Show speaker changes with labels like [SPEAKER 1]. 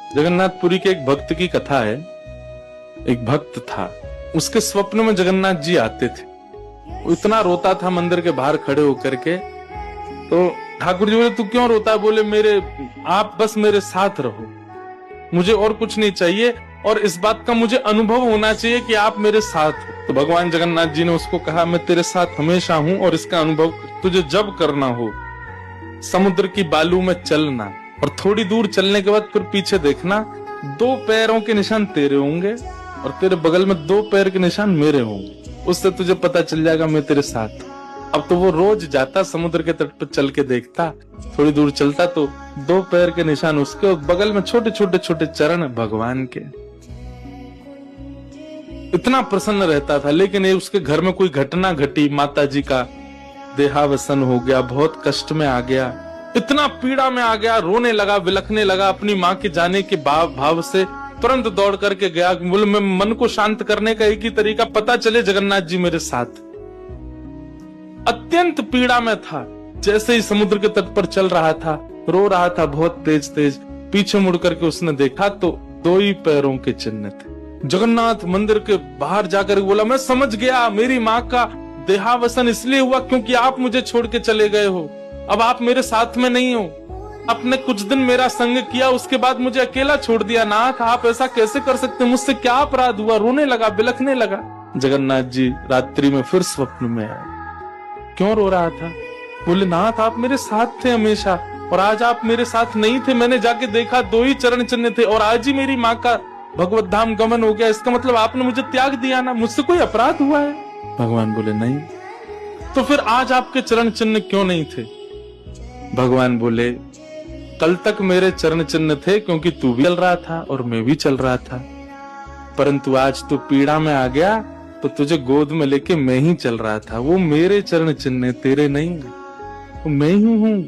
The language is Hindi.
[SPEAKER 1] जगन्नाथपुरी के एक भक्त की कथा है। एक भक्त था, उसके स्वप्न में जगन्नाथ जी आते थे। वो इतना रोता था मंदिर के बाहर खड़े होकर के। तो ठाकुर जी बोले, तू क्यों रोता है? बोले, आप बस मेरे साथ रहो, मुझे और कुछ नहीं चाहिए, और इस बात का मुझे अनुभव होना चाहिए कि आप मेरे साथ हो। तो भगवान जगन्नाथ जी ने उसको कहा, मैं तेरे साथ हमेशा हूं, और इसका अनुभव तुझे जब करना हो समुद्र की बालू में चलना, और थोड़ी दूर चलने के बाद फिर पीछे देखना, 2 पैरों के निशान तेरे होंगे और तेरे बगल में 2 पैर के निशान मेरे होंगे। उससे तुझे पता चल जाएगा मैं तेरे साथ हूं। अब तो वो रोज जाता, समुद्र के तट पर चल के देखता, थोड़ी दूर चलता तो 2 पैर के निशान उसके और बगल में छोटे छोटे छोटे चरण भगवान के। इतना प्रसन्न रहता था। लेकिन ये उसके घर में कोई घटना घटी, माता जी का देहावसन हो गया, बहुत कष्ट में आ गया, इतना पीड़ा में आ गया, रोने लगा, बिलखने लगा। अपनी माँ के जाने के भाव से तुरंत दौड़ करके गया। बोले, मैं मन को शांत करने का एक ही तरीका, पता चले जगन्नाथ जी मेरे साथ। अत्यंत पीड़ा में था। जैसे ही समुद्र के तट पर चल रहा था, रो रहा था बहुत तेज तेज। पीछे मुड़ करके उसने देखा तो 2 ही पैरों के चिन्ह थे। जगन्नाथ मंदिर के बाहर जाकर बोला, मैं समझ गया, मेरी माँ का देहावसन इसलिए हुआ क्योंकि आप मुझे छोड़ के चले गए हो। अब आप मेरे साथ में नहीं हो। आपने कुछ दिन मेरा संग किया, उसके बाद मुझे अकेला छोड़ दिया। नाथ, आप ऐसा कैसे कर सकते? मुझसे क्या अपराध हुआ? रोने लगा, बिलखने लगा। जगन्नाथ जी रात्रि में फिर स्वप्न में आए। क्यों रो रहा था? बोले, नाथ, आप मेरे साथ थे हमेशा, और आज आप मेरे साथ नहीं थे। मैंने जाके देखा 2 ही चरण चिन्ह थे, और आज ही मेरी माँ का भगवत धाम गमन हो गया। इसका मतलब आपने मुझे त्याग दिया ना? मुझसे कोई अपराध हुआ है? भगवान बोले, नहीं। तो फिर आज आपके चरण चिन्ह क्यों नहीं थे? भगवान बोले, कल तक मेरे चरण चिन्ह थे क्योंकि तू भी चल रहा था और मैं भी चल रहा था, परंतु आज तू पीड़ा में आ गया तो तुझे गोद में लेके मैं ही चल रहा था। वो मेरे चरण चिन्ह, तेरे नहीं, वो मैं ही हूं।